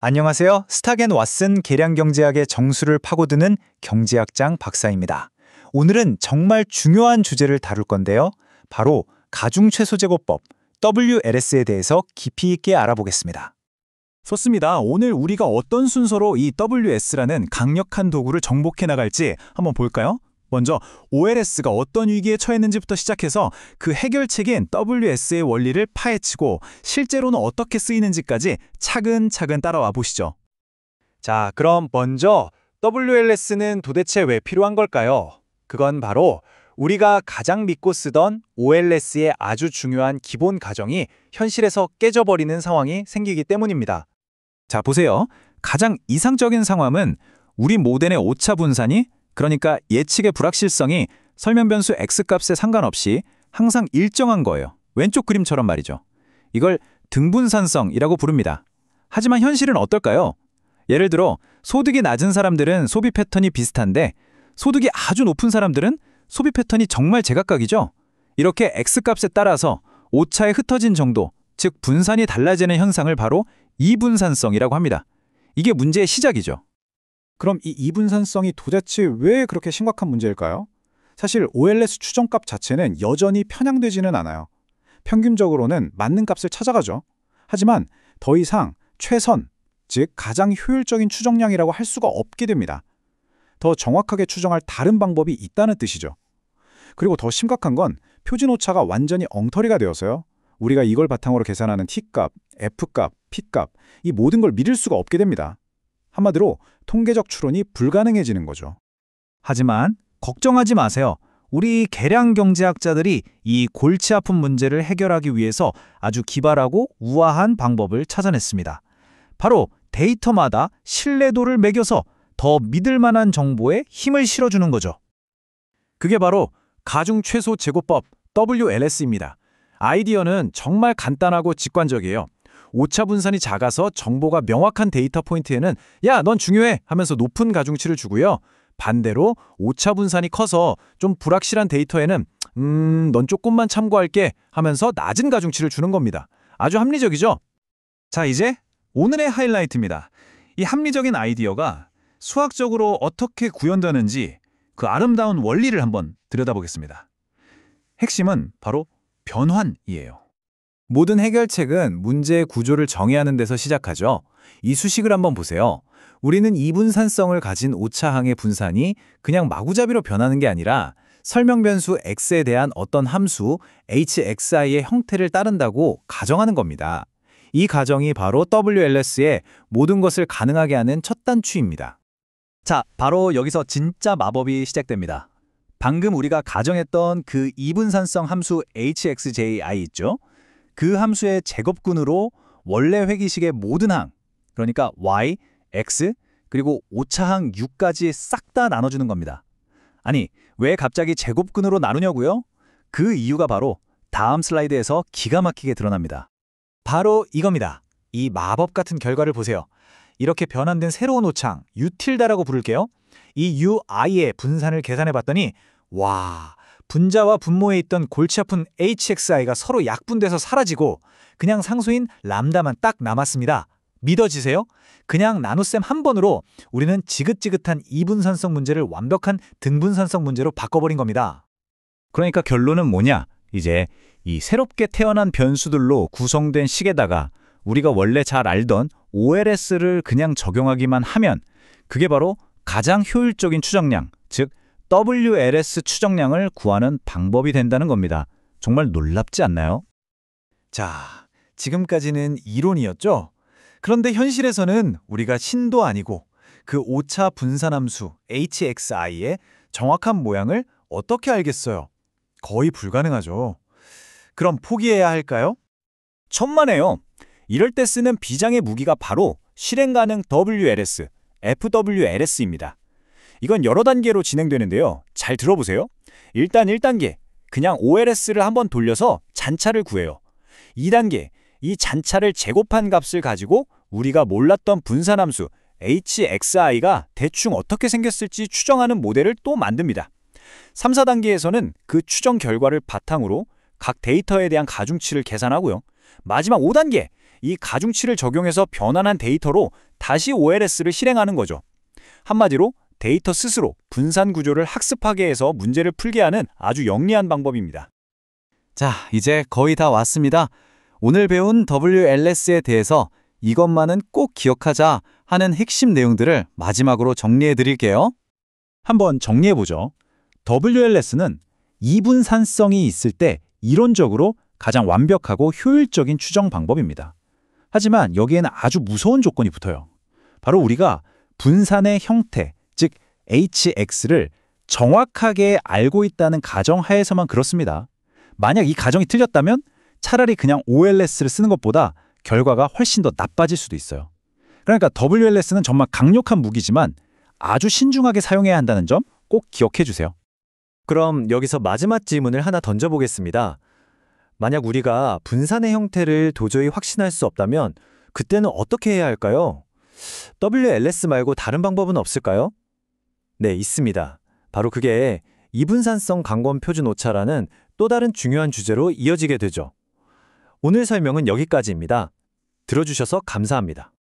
안녕하세요. 스탁 앤 왓슨 계량경제학의 정수를 파고드는 경제학장 박사입니다. 오늘은 정말 중요한 주제를 다룰 건데요. 바로 가중최소제곱법 WLS에 대해서 깊이 있게 알아보겠습니다. 좋습니다. 오늘 우리가 어떤 순서로 이 WS라는 강력한 도구를 정복해 나갈지 한번 볼까요? 먼저 OLS가 어떤 위기에 처했는지부터 시작해서 그 해결책인 WS의 원리를 파헤치고 실제로는 어떻게 쓰이는지까지 차근차근 따라와 보시죠. 자, 그럼 먼저 WLS는 도대체 왜 필요한 걸까요? 그건 바로 우리가 가장 믿고 쓰던 OLS의 아주 중요한 기본 가정이 현실에서 깨져버리는 상황이 생기기 때문입니다. 자, 보세요. 가장 이상적인 상황은 우리 모델의 오차 분산이, 그러니까 예측의 불확실성이 설명 변수 x값에 상관없이 항상 일정한 거예요. 왼쪽 그림처럼 말이죠. 이걸 등분산성이라고 부릅니다. 하지만 현실은 어떨까요? 예를 들어 소득이 낮은 사람들은 소비 패턴이 비슷한데 소득이 아주 높은 사람들은 소비 패턴이 정말 제각각이죠. 이렇게 x값에 따라서 오차에 흩어진 정도, 즉 분산이 달라지는 현상을 바로 이분산성이라고 합니다. 이게 문제의 시작이죠. 그럼 이 이분산성이 도대체 왜 그렇게 심각한 문제일까요? 사실 OLS 추정값 자체는 여전히 편향되지는 않아요. 평균적으로는 맞는 값을 찾아가죠. 하지만 더 이상 최선, 즉 가장 효율적인 추정량이라고 할 수가 없게 됩니다. 더 정확하게 추정할 다른 방법이 있다는 뜻이죠. 그리고 더 심각한 건 표준 오차가 완전히 엉터리가 되어서요. 우리가 이걸 바탕으로 계산하는 T값, F값, P값, 이 모든 걸 믿을 수가 없게 됩니다. 한마디로 통계적 추론이 불가능해지는 거죠. 하지만 걱정하지 마세요. 우리 계량 경제학자들이 이 골치 아픈 문제를 해결하기 위해서 아주 기발하고 우아한 방법을 찾아냈습니다. 바로 데이터마다 신뢰도를 매겨서 더 믿을 만한 정보에 힘을 실어주는 거죠. 그게 바로 가중최소제곱법 WLS입니다. 아이디어는 정말 간단하고 직관적이에요. 오차 분산이 작아서 정보가 명확한 데이터 포인트에는 야, 넌 중요해 하면서 높은 가중치를 주고요. 반대로 오차 분산이 커서 좀 불확실한 데이터에는 넌 조금만 참고할게 하면서 낮은 가중치를 주는 겁니다. 아주 합리적이죠? 자, 이제 오늘의 하이라이트입니다. 이 합리적인 아이디어가 수학적으로 어떻게 구현되는지 그 아름다운 원리를 한번 들여다보겠습니다. 핵심은 바로 변환이에요. 모든 해결책은 문제의 구조를 정의하는 데서 시작하죠. 이 수식을 한번 보세요. 우리는 이분산성을 가진 오차항의 분산이 그냥 마구잡이로 변하는 게 아니라 설명 변수 x에 대한 어떤 함수 hxi의 형태를 따른다고 가정하는 겁니다. 이 가정이 바로 WLS의 모든 것을 가능하게 하는 첫 단추입니다. 자, 바로 여기서 진짜 마법이 시작됩니다. 방금 우리가 가정했던 그 이분산성 함수 hxji 있죠? 그 함수의 제곱근으로 원래 회기식의 모든 항, 그러니까 y, x, 그리고 오차항 u까지 싹 다 나눠주는 겁니다. 아니, 왜 갑자기 제곱근으로 나누냐고요? 그 이유가 바로 다음 슬라이드에서 기가 막히게 드러납니다. 바로 이겁니다. 이 마법 같은 결과를 보세요. 이렇게 변환된 새로운 오차항, utilda라고 부를게요. 이 ui의 분산을 계산해봤더니 와, 분자와 분모에 있던 골치 아픈 hxi가 서로 약분돼서 사라지고 그냥 상수인 람다만 딱 남았습니다. 믿어지세요? 그냥 나눗셈 한 번으로 우리는 지긋지긋한 이분산성 문제를 완벽한 등분산성 문제로 바꿔버린 겁니다. 그러니까 결론은 뭐냐? 이제 이 새롭게 태어난 변수들로 구성된 식에다가 우리가 원래 잘 알던 OLS를 그냥 적용하기만 하면 그게 바로 가장 효율적인 추정량, 즉 WLS 추정량을 구하는 방법이 된다는 겁니다. 정말 놀랍지 않나요? 자, 지금까지는 이론이었죠? 그런데 현실에서는 우리가 신도 아니고 그 오차 분산함수 hxi의 정확한 모양을 어떻게 알겠어요? 거의 불가능하죠. 그럼 포기해야 할까요? 천만에요. 이럴 때 쓰는 비장의 무기가 바로 실행 가능 WLS, FWLS입니다. 이건 여러 단계로 진행되는데요. 잘 들어보세요. 일단 1단계, 그냥 OLS를 한번 돌려서 잔차를 구해요. 2단계, 이 잔차를 제곱한 값을 가지고 우리가 몰랐던 분산함수 hxi가 대충 어떻게 생겼을지 추정하는 모델을 또 만듭니다. 3, 4단계에서는 그 추정 결과를 바탕으로 각 데이터에 대한 가중치를 계산하고요. 마지막 5단계, 이 가중치를 적용해서 변환한 데이터로 다시 OLS를 실행하는 거죠. 한마디로 데이터 스스로 분산 구조를 학습하게 해서 문제를 풀게 하는 아주 영리한 방법입니다. 자, 이제 거의 다 왔습니다. 오늘 배운 WLS에 대해서 이것만은 꼭 기억하자 하는 핵심 내용들을 마지막으로 정리해 드릴게요. 한번 정리해보죠. WLS는 이분산성이 있을 때 이론적으로 가장 완벽하고 효율적인 추정 방법입니다. 하지만 여기에는 아주 무서운 조건이 붙어요. 바로 우리가 분산의 형태, 즉 HX를 정확하게 알고 있다는 가정하에서만 그렇습니다. 만약 이 가정이 틀렸다면 차라리 그냥 OLS를 쓰는 것보다 결과가 훨씬 더 나빠질 수도 있어요. 그러니까 WLS는 정말 강력한 무기지만 아주 신중하게 사용해야 한다는 점 꼭 기억해 주세요. 그럼 여기서 마지막 질문을 하나 던져보겠습니다. 만약 우리가 분산의 형태를 도저히 확신할 수 없다면 그때는 어떻게 해야 할까요? WLS 말고 다른 방법은 없을까요? 네, 있습니다. 바로 그게 이분산성 강권 표준 오차라는 또 다른 중요한 주제로 이어지게 되죠. 오늘 설명은 여기까지입니다. 들어주셔서 감사합니다.